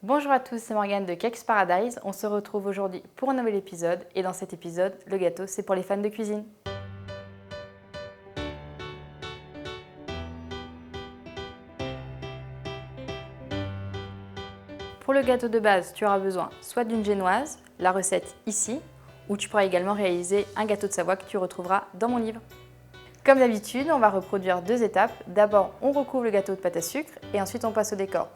Bonjour à tous, c'est Morgane de Cakes Paradise. On se retrouve aujourd'hui pour un nouvel épisode et dans cet épisode, le gâteau c'est pour les fans de cuisine. Pour le gâteau de base, tu auras besoin soit d'une génoise, la recette ici, ou tu pourras également réaliser un gâteau de Savoie que tu retrouveras dans mon livre. Comme d'habitude, on va reproduire deux étapes. D'abord, on recouvre le gâteau de pâte à sucre et ensuite on passe au décor.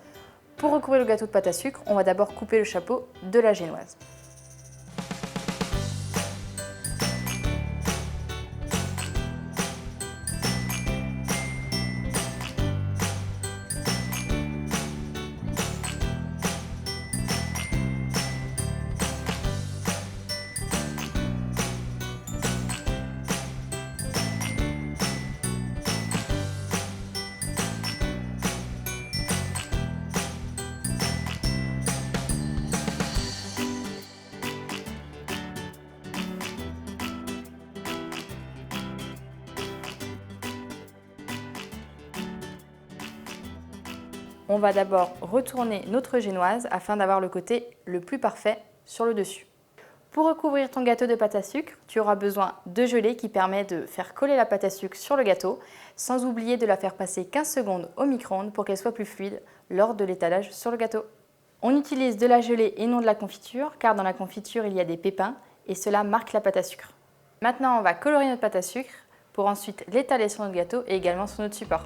Pour recouvrir le gâteau de pâte à sucre, on va d'abord couper le chapeau de la génoise. On va d'abord retourner notre génoise afin d'avoir le côté le plus parfait sur le dessus. Pour recouvrir ton gâteau de pâte à sucre, tu auras besoin de gelée qui permet de faire coller la pâte à sucre sur le gâteau, sans oublier de la faire passer 15 secondes au micro-ondes pour qu'elle soit plus fluide lors de l'étalage sur le gâteau. On utilise de la gelée et non de la confiture, car dans la confiture il y a des pépins et cela marque la pâte à sucre. Maintenant on va colorer notre pâte à sucre pour ensuite l'étaler sur notre gâteau et également sur notre support.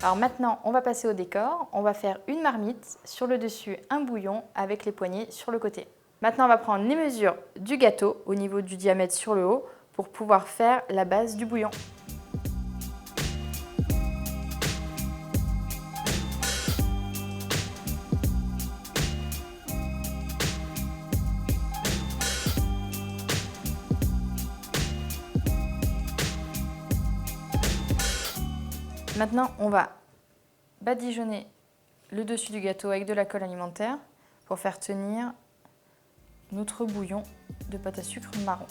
Alors maintenant, on va passer au décor. On va faire une marmite, sur le dessus un bouillon avec les poignées sur le côté. Maintenant, on va prendre les mesures du gâteau au niveau du diamètre sur le haut pour pouvoir faire la base du bouillon. Maintenant, on va badigeonner le dessus du gâteau avec de la colle alimentaire pour faire tenir notre bouillon de pâte à sucre marron.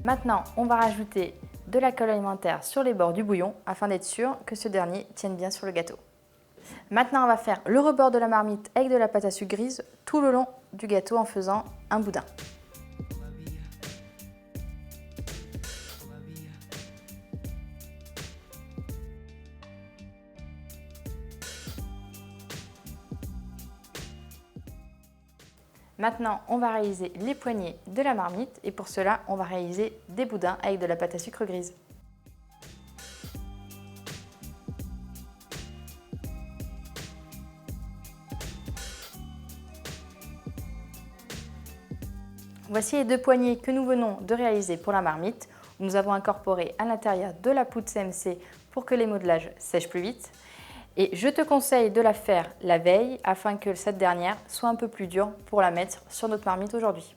Maintenant, on va rajouter de la colle alimentaire sur les bords du bouillon afin d'être sûr que ce dernier tienne bien sur le gâteau. Maintenant, on va faire le rebord de la marmite avec de la pâte à sucre grise tout le long du gâteau en faisant un boudin. Maintenant, on va réaliser les poignées de la marmite et pour cela, on va réaliser des boudins avec de la pâte à sucre grise. Voici les deux poignées que nous venons de réaliser pour la marmite. Nous avons incorporé à l'intérieur de la poudre CMC pour que les modelages sèchent plus vite. Et je te conseille de la faire la veille afin que cette dernière soit un peu plus dure pour la mettre sur notre marmite aujourd'hui.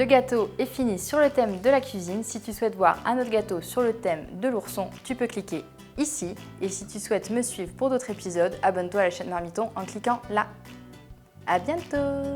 Le gâteau est fini sur le thème de la cuisine. Si tu souhaites voir un autre gâteau sur le thème de l'ourson, tu peux cliquer ici. Et si tu souhaites me suivre pour d'autres épisodes, abonne-toi à la chaîne Marmiton en cliquant là. À bientôt!